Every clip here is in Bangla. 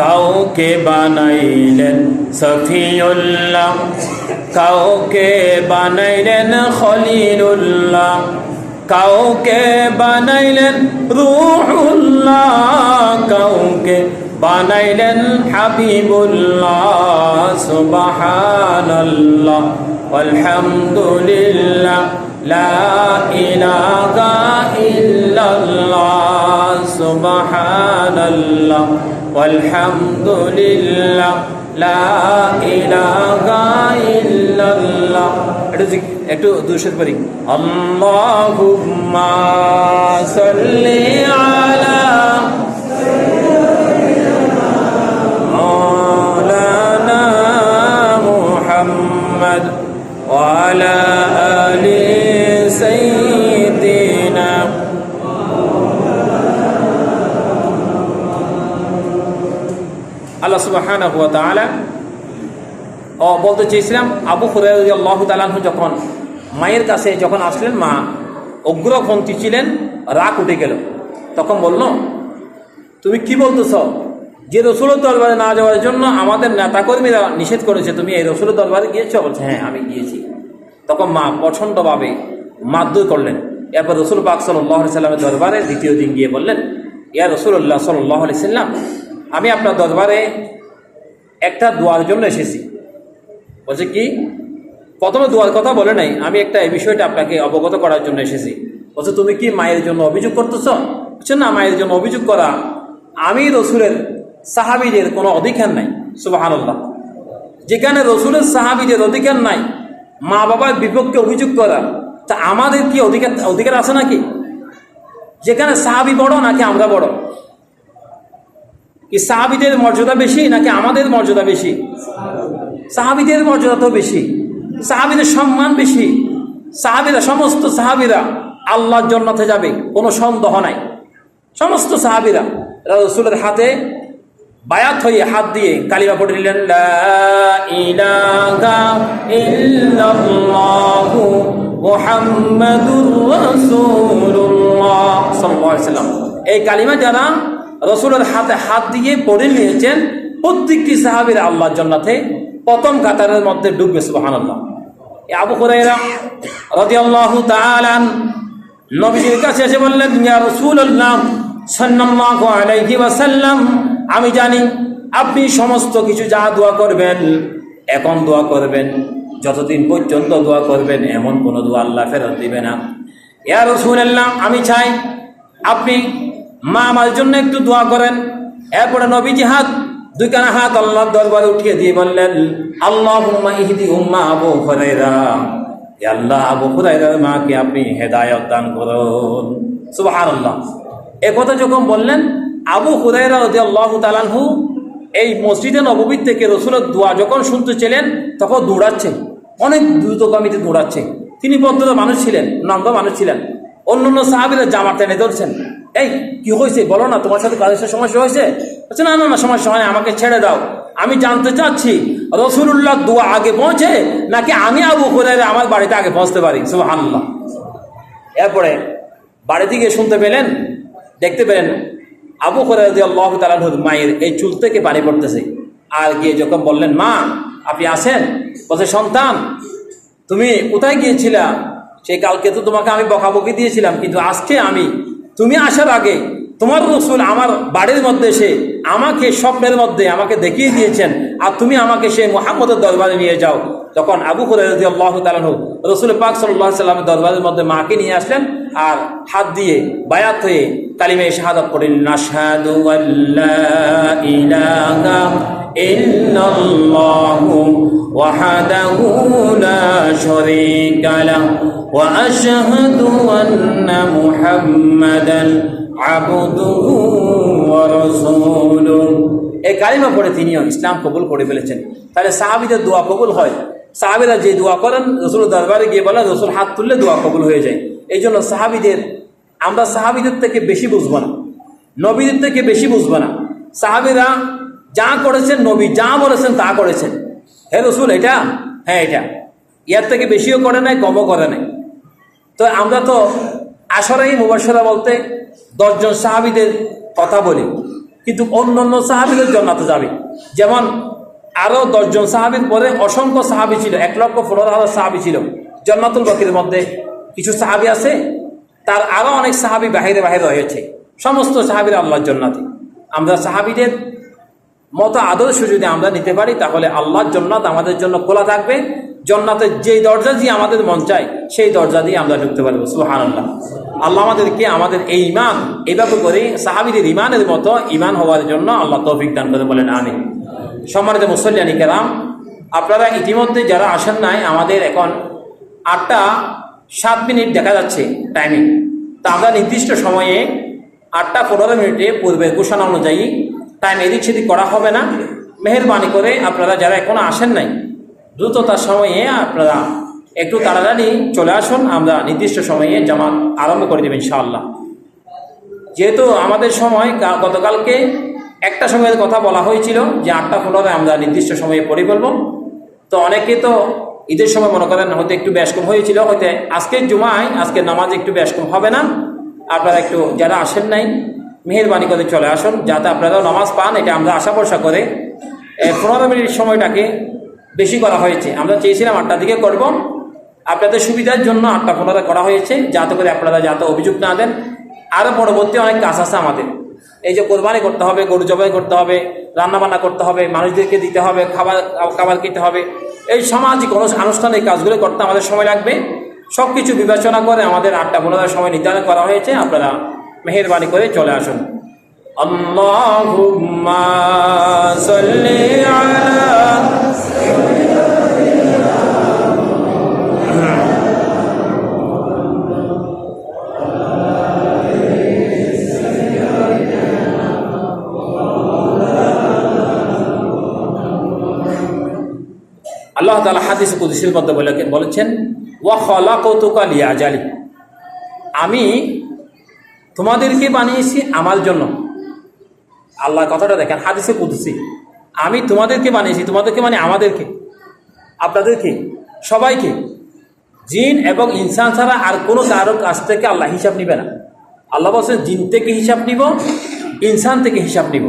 কাউকে বানাইলেন সফিউল্লাহ, কাউকে বানাইলেন খলিলুল্লাহ, কাউকে বানাইলেন রূহুল্লাহ, কাউকে বানাইলেন হাবিবুল্লাহ। সুবহানাল্লাহ ওয়ালহামদুলিল্লাহ লা ইলাহা ইল্লাল্লাহ। সুবহানাল্লাহ ওয়ালহামদুলিল্লাহ লা ইলাহা ইল্লাল্লাহ। একটু দুরূদ পড়ি। আল্লাহুম্মা সাল্লি আলা মাওলানা মুহাম্মদ ওয়া আলা আলি সাইয়্যিদিনা। আল্লাহ সুবহানাহু ওয়া তাআলা বলতে চেয়েছিলাম, আবু হুরায়রা রাদিয়াল্লাহু তাআলা আনহু যখন মায়ের কাছে যখন আসলেন, মা উগ্রপন্থী ছিলেন, রাগ উঠে গেল। তখন বলল, তুমি কি বলতেছ যে রসুলের দরবারে না যাওয়ার জন্য আমাদের নেতাকর্মীরা নিষেধ করেছে, তুমি এই রসুলের দরবারে গিয়েছো? বলছে, হ্যাঁ আমি গিয়েছি। তখন মা প্রচণ্ডভাবে মারধর করলেন। এরপর রসুল পাক সাল্লাল্লাহু আলাইহি সাল্লামের দরবারে দ্বিতীয় দিন গিয়ে বললেন, ইয়া রাসূলুল্লাহ সাল্লাল্লাহু আলাইহি সাল্লাম, আমি আপনার দরবারে একটা দোয়ার জন্য এসেছি। বলছে, কি? প্রথমে দোয়ার কথা বলে নাই, আমি একটা এই বিষয়টা আপনাকে অবগত করার জন্য এসেছি। বলছে, তুমি কি মায়ের জন্য অভিযোগ করতেছ? বলছে, না, মায়ের জন্য অভিযোগ করা আমি রসুলের সাহাবীদের কোনো অধিকার নাই। সুবহানাল্লাহ। যেখানে রসুলের সাহাবীদের অধিকার নাই, মা বাবার বিপক্ষে অভিযোগ করা, তা আমাদের কি অধিকার আছে নাকি? যেখানে সাহাবী বড় নাকি আমরা বড়? কি সাহাবীদের মর্যাদা বেশি নাকি আমাদের মর্যাদা বেশি? সাহাবীদের মর্যাদা তো বেশি, সাহাবীদের সম্মান বেশি। সাহাবীরা, সমস্ত সাহাবীরা আল্লাহর জান্নাতে যাবে, কোনো সন্দেহ নাই। সমস্ত সাহাবীরা রাসূলের হাতে বায়াত হয়ে হাত দিয়ে কালিমা পড়ে নিলেন, লা ইলাহা ইল্লাল্লাহু মুহাম্মাদুর রাসূলুল্লাহ সাল্লাল্লাহু আলাইহি ওয়াসাল্লাম। এই কালিমা যারা রসুলের হাতে হাত দিয়ে পড়ে নিয়েছেন, প্রত্যেকটি সাহাবীরা আল্লাহর জান্নাতে প্রথম কাতারের মধ্যে ডুববে। সুবহানাল্লাহ। আবু হুরায়রা রাদিয়াল্লাহু তাআলা নবীজির কাছে এসে বললেন, ইয়া রাসূলুল্লাহ সাল্লাল্লাহু আলাইহি ওয়াসাল্লাম, আমি জানি আপনি সমস্ত কিছু যা দোয়া করবেন, এখন দোয়া করবেন, যতদিন পর্যন্ত দোয়া করবেন এমন কোনো দোয়া আল্লাহ ফেরত দিবে না। ইয়া রাসূলুল্লাহ, আমি চাই আপনি মা আমার জন্য একটু দোয়া করেন। এরপরে নবীজি দুইখানা হাত আল্লাহর দরবারে উঠিয়ে দিয়ে বললেন, আল্লাহুম্মা ইহদি উম্মা আবু হুরায়রা, ইয়া আল্লাহ, আবু হুরায়রার মাকে আপনি হেদায়েত দান করুন। সুবহানাল্লাহ। এই কথা যখন বললেন, আবু হুরায়রা রাদিয়াল্লাহু তাআলা আনহু এই মসজিদে নববী থেকে রাসূলের দোয়া যখন শুনতে ছিলেন, তখন দৌড়াচ্ছেন, অনেক দ্রুতগামীতে দৌড়াচ্ছে। তিনি ভদ্র মানুষ ছিলেন, নম্র মানুষ ছিলেন। অন্যান্য সাহাবীরা জামা টেনে ধরছেন, এই কি হয়েছে বলো না, তোমার সাথে কাদের সাথে সমস্যা হয়েছে? বলছে, না না না, সমস্যা হয় না, আমাকে ছেড়ে দাও। আমি জানতে চাচ্ছি রাসূলুল্লাহ দোয়া আগে পৌঁছে নাকি আমি আবু হুরায়রা আমার বাড়িতে আগে পৌঁছতে পারি? সুবহানাল্লাহ। এরপরে বাড়ি থেকে শুনতে পেলেন, দেখতে পেলেন আবু হুরায়রা রাদিয়াল্লাহু তাআলা আনহু মায়ের এই চুল থেকে পানি পড়তেছে। আর গিয়ে যখন বললেন, মা আপনি আছেন? বলছে, সন্তান তুমি কোথায় গিয়েছিলা? সেই কালকে তো তোমাকে আমি বকাবকি দিয়েছিলাম, কিন্তু আজকে তুমি আসার আগে তোমার রাসূল আমার বাড়ির মধ্যে এসে আমাকে স্বপ্নের মধ্যে আমাকে দেখিয়ে দিয়েছেন, আর তুমি আমাকে সেই মুহাম্মদের দরবারে নিয়ে যাও। তখন আবু হুরায়রা রাদিয়াল্লাহু তাআলা আনহু রাসূল পাক সাল্লাল্লাহু আলাইহি ওয়াসাল্লামের দরবারের মধ্যে মাকে নিয়ে আসলেন, আর হাত দিয়ে বায়াত হয়ে কালিমা শাহাদাত পড়লেন, আশহাদু আল্লা ইলাহা ইল্লাল্লাহু ওয়াহদাহু লা শারীকা লাহু ওয়া আশহাদু আন্না মুহাম্মাদান আবদুহু ওয়া রাসূলুহু। এই কালিমা পড়ে তিনিও ইসলাম কবুল করে ফেলেছেন। তাহলে সাহাবীদের দোয়া কবুল হয়। সাহাবীরা যে দোয়া করেন, রাসূলের দরবারে গিয়ে বলেন, রাসূল হাত তুললে দোয়া কবুল হয়ে যায়। এই জন্য আমরা সাহাবীদের থেকে বেশি বুঝবো না, নবীদের থেকে বেশি বুঝবো না। সাহাবীরা যা করেছেন, নবী যা বলেছেন তা করেছেন। হে রাসূল এটা, হ্যাঁ এটা, এর থেকে বেশিও করে নাই, কমও করে নাই। তো আমরা তো আশরায়ে মুবাশশারা বলতে 10 জন সাহাবীদের কথা বলি, কিন্তু অন্য অন্য সাহাবীদের জান্নাতে যাবে। যেমন আরও 10 জন সাহাবীর পরে অসংখ্য সাহাবী ছিল, 1,15,000 সাহাবী ছিল জান্নাতুল বাকির মধ্যে। কিছু সাহাবী আছে, তার আরও অনেক সাহাবী বাহিরে বাহিরে রয়েছে। সমস্ত সাহাবীরা আল্লাহর জান্নাতে। আমরা সাহাবীদের মতো আদর্শ যদি আমরা নিতে পারি, তাহলে আল্লাহর জান্নাত আমাদের জন্য খোলা থাকবে। জান্নাতের যেই দরজা দিয়ে আমাদের মন চায়, সেই দরজা দিয়ে আমরা ঢুকতে পারবো। সুবহানাল্লাহ। আল্লাহ আমাদেরকে আমাদের এই ঈমান এইভাবে করে সাহাবীদের ঈমানের মতো ঈমান হওয়ার জন্য আল্লাহ তৌফিক দান করে, বলেন আমিন। সম্মানিত মুসল্লিয়ানি কেরাম, আপনারা ইতিমধ্যে যারা আসেন নাই, আমাদের এখন 8টা 7 দেখা যাচ্ছে টাইমিং। তা আমরা নির্দিষ্ট সময়ে 8টা 15 পূর্বে ঘোষণা অনুযায়ী টাইম এদিক সেদিক করা হবে না। মেহেরবানি করে আপনারা যারা এখনো আসেন নাই, দ্রুততার সময়ে আপনারা একটু তাড়াতাড়ি চলে আসুন। আমরা নির্দিষ্ট সময়ে জামাত আরম্ভ করে দেবেন ইনশাআল্লাহ। যেহেতু আমাদের সময় গতকালকে একটা সময়ের কথা বলা হয়েছিল যে 8টা 15 আমরা নির্দিষ্ট সময়ে পড়ে ফেলব। তো অনেকে তো ঈদের সময় মনে করেন হয়তো একটু বেশ কম হয়েছিল, হয়তো আজকের জুমায় আজকের নামাজ একটু বেশ কম হবে না। আপনারা একটু যারা আসেন নাই মেহেরবানি করে চলে আসুন, যাতে আপনারাও নামাজ পান। এটা আমরা আশা ভরসা করে 15 সময়টাকে বেশি করা হয়েছে। আমরা চেয়েছিলাম 8টার দিকে করব, আপনাদের সুবিধার জন্য 8টা 15 করা হয়েছে, যাতে করে আপনারা যাতে অভিযোগ না দেন। আরও পরবর্তী অনেক কাজ আছে আমাদের। এই যে কোরবানি করতে হবে, গরু জবাই করতে হবে, রান্নাবান্না করতে হবে, মানুষদেরকে দিতে হবে, খাবার খেতে হবে, এই সামাজিক আনুষ্ঠানিক কাজগুলো করতে আমাদের সময় লাগবে। সব কিছু বিবেচনা করে আমাদের 8টা 15 সময় নির্ধারণ করা হয়েছে। আপনারা মেহেরবানি করে চলে আসুন। আল্লাহুম্মা সাল্লি আলা আল্লাহ তাআলা হাদিস কুদসির মধ্যে বলেছেন, ওয়া খালাকতুকা লিআজালি, আমি তোমাদেরকে বানিয়েছি আমার জন্য। আল্লাহর কথাটা দেখেন, হাদিসে কুদসি, আমি তোমাদেরকে বানিয়েছি। তোমাদেরকে মানে আমাদেরকে, আপনাদেরকে, সবাইকে। জিন এবং ইনসান ছাড়া আর কোনো কারো কাছ থেকে আল্লাহ হিসাব নিবে না। আল্লাহ বলছেন জিন থেকে হিসাব নিব, ইনসান থেকে হিসাব নিব।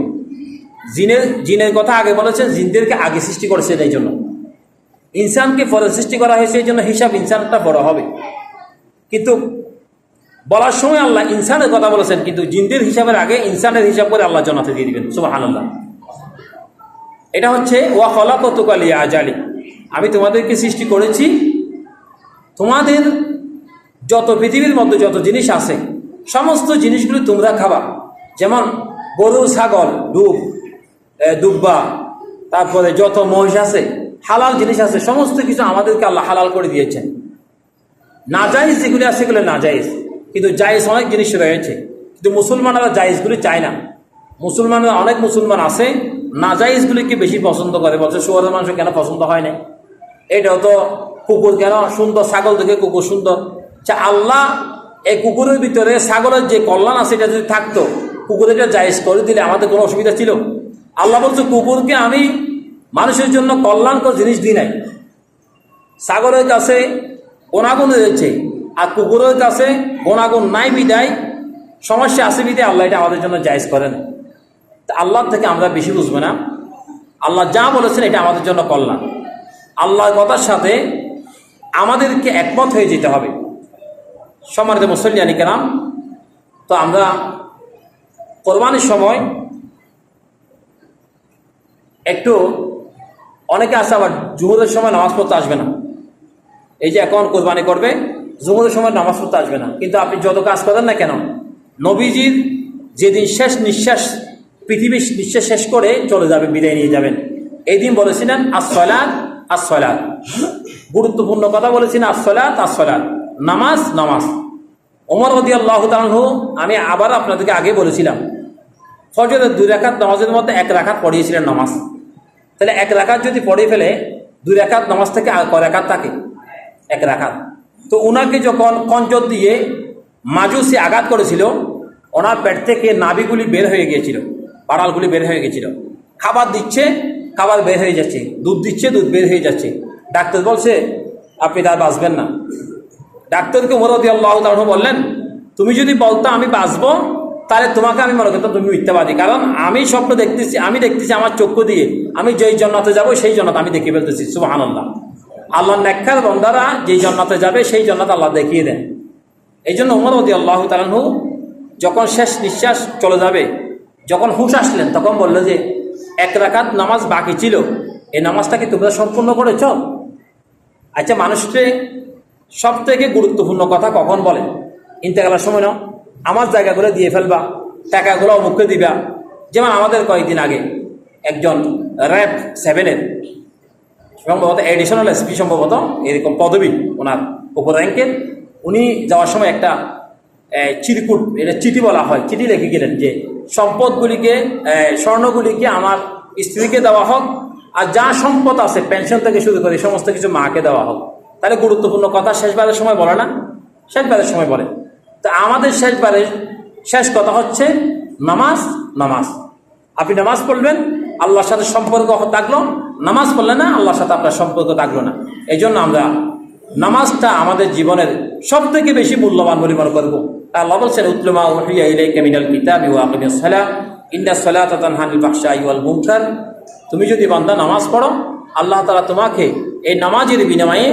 জিনের কথা আগে বলেছেন, জিনদেরকে আগে সৃষ্টি করেছেন এই জন্য। ইনসানকে পরে সৃষ্টি করা হয়েছে, এই জন্য হিসাব ইনসানটা বড় হবে। কিন্তু বলার সময় আল্লাহ ইনসানের কথা বলেছেন, কিন্তু জিনদের হিসাবের আগে ইনসানের হিসাব করে আল্লাহ জান্নাতে দিয়ে দিবেন। সুবহানাল্লাহ। এটা হচ্ছে ওয়া খালাকতুকা লিআজালি, আমি তোমাদেরকে সৃষ্টি করেছি। তোমাদের যত পৃথিবীর মধ্যে যত জিনিস আছে, সমস্ত জিনিসগুলো তোমরা খাবা। যেমন গরু, ছাগল, দুব্বা, তারপরে যত মহিষ আছে, হালাল জিনিস আছে, সমস্ত কিছু আমাদেরকে আল্লাহ হালাল করে দিয়েছেন। নাজায়েজ যেগুলি আছে সেগুলো নাজায়েজ, কিন্তু জায়েজ অনেক জিনিস রয়েছে। কিন্তু মুসলমানরা জায়েজগুলি চায় না। অনেক মুসলমান আছে নাজায়েজগুলিকে বেশি পছন্দ করে, বলছে শুয়োরের মাংস কেন পছন্দ হয় না, এটাও তো কুকুর কেন সুন্দর, ছাগল থেকে কুকুর সুন্দর। আচ্ছা, আল্লাহ এই কুকুরের ভিতরে ছাগলের যে কল্যাণ আছে এটা যদি থাকতো, কুকুরটা জায়েজ করে দিলে আমাদের কোনো অসুবিধা ছিল? আল্লাহ বলছে কুকুরকে আমি মানুষের জন্য কল্যাণকর জিনিস দিই নাই। ছাগলের কাছে গুণাগুণ রয়েছে, আর কুকুরের কাছে গুণাগুণ নাই বিদায়, সমস্যা আছে বিদায় আল্লাহ এটা আমাদের জন্য জায়েজ করেন। তা আল্লাহর থেকে আমরা বেশি বুঝবো না। আল্লাহ যা বলেছেন এটা আমাদের জন্য কল্যাণ। আল্লাহর কথার সাথে আমাদেরকে একমত হয়ে যেতে হবে। সম্মানিত মুসল্লিয়ানি কেরাম, তো আমরা কোরবানির সময় একটু অনেকে আছে আবার জুহুরের সময় নামাজ পড়তে আসবে না। এই যে এখন কোরবানি করবে, জুহুরের সময় নামাজ পড়তে আসবে না। কিন্তু আপনি যত কাজ করেন না কেন, নবীজির যেদিন শেষ নিঃশ্বাস, পৃথিবীর নিঃশ্বাস শেষ করে চলে যাবে, বিদায় নিয়ে যাবেন, এই দিন বলেছিলেন আসসালাত আসসালাত। গুরুত্বপূর্ণ কথা বলেছিলেন আসসালাত আসসালাত, নামাজ নামাজ। ওমর রাদিয়াল্লাহু তাআলা আনহু, আমি আবার আপনাদেরকে আগে বলেছিলাম, ফজরের 2 রাকাত নামাজের মধ্যে 1 রাকাত পড়িয়েছিলেন নামাজ। তাহলে 1 রাকাত যদি পড়ে ফেলে, 2 রাকাত নামাজ থেকে আর কয় রাকাত থাকে? 1 রাকাত। তো ওনাকে যখন কঞ্জর দিয়ে মাজুসি আঘাত করেছিল, ওনার পেট থেকে নাভিগুলি বের হয়ে গিয়েছিল, পাড়ালগুলি বের হয়ে গেছিল। খাবার দিচ্ছে, খাবার বের হয়ে যাচ্ছে, দুধ দিচ্ছে, দুধ বের হয়ে যাচ্ছে। ডাক্তার বলছে আপনি তার বাঁচবেন না। ডাক্তারকে ওমর রাদিয়াল্লাহু তাআলা বললেন, তুমি যদি বলতো আমি বাঁচবো, তাহলে তোমাকে আমি মনে করতাম তুমি মিথ্যাবাদী, কারণ আমি স্বপ্ন দেখতেছি, আমি দেখতেছি আমার চক্ষু দিয়ে, আমি যেই জান্নাতে যাব সেই জান্নাত আমি দেখে ফেলতেছি। সুবহানাল্লাহ। আল্লাহ নেককার বান্দারা যেই জান্নাতে যাবে সেই জান্নাত আল্লাহ দেখিয়ে দেন। এই জন্য ওমর রাদিয়াল্লাহু তাআলা আনহু যখন শেষ নিঃশ্বাস চলে যাবে, যখন হুঁশ আসলেন, তখন বলল যে 1 রাকাত নামাজ বাকি ছিল, এই নামাজটাকে তোমরা সম্পূর্ণ করেছ? আচ্ছা, মানুষকে সব থেকে গুরুত্বপূর্ণ কথা কখন বলে? ইন্তেকালের সময় না, আমার জায়গাগুলো দিয়ে ফেলবা, টাকাগুলো অমুখে দিবা। যেমন আমাদের কয়েকদিন আগে একজন র্যাব 7-এর সম্ভবত এডিশনাল এসপি, সম্ভবত এরকম পদবি ওনার উপর র্যাঙ্কের, উনি যাওয়ার সময় একটা চিরকুট, এটা চিঠি বলা হয়, চিঠি লিখে গেলেন যে সম্পদগুলিকে, স্বর্ণগুলিকে আমার স্ত্রীকে দেওয়া হোক, আর যা সম্পদ আছে পেনশন থেকে শুরু করে সমস্ত কিছু মাকে দেওয়া হোক। তাহলে গুরুত্বপূর্ণ কথা শেষবারের সময় বলে না? শেষবারের সময় বলে। তো আমাদের শেষবারের শেষ কথা হচ্ছে নামাজ। নামাজ, আপনি নামাজ পড়বেন, আল্লাহর সাথে সম্পর্ক থাকলো, নামাজ পড়লে না আল্লাহর সাথে আপনার সম্পর্ক থাকলো না। এই জন্য আমরা নামাজটা আমাদের জীবনের সব থেকে বেশি মূল্যবান বলে মনে করবো। আল্লাহ বলছেন, উতলু মা উহিয়া ইলাইকা মিনাল কিতাবি ওয়া আকিমিস সালাহ ইন্নাস সালাতা তানহা আনিল ফাহশাই ওয়াল মুনকার। তুমি যদি বান্দা নামাজ পড়ো, আল্লাহ তাআলা তোমাকে এই নামাজের বিনিময়ে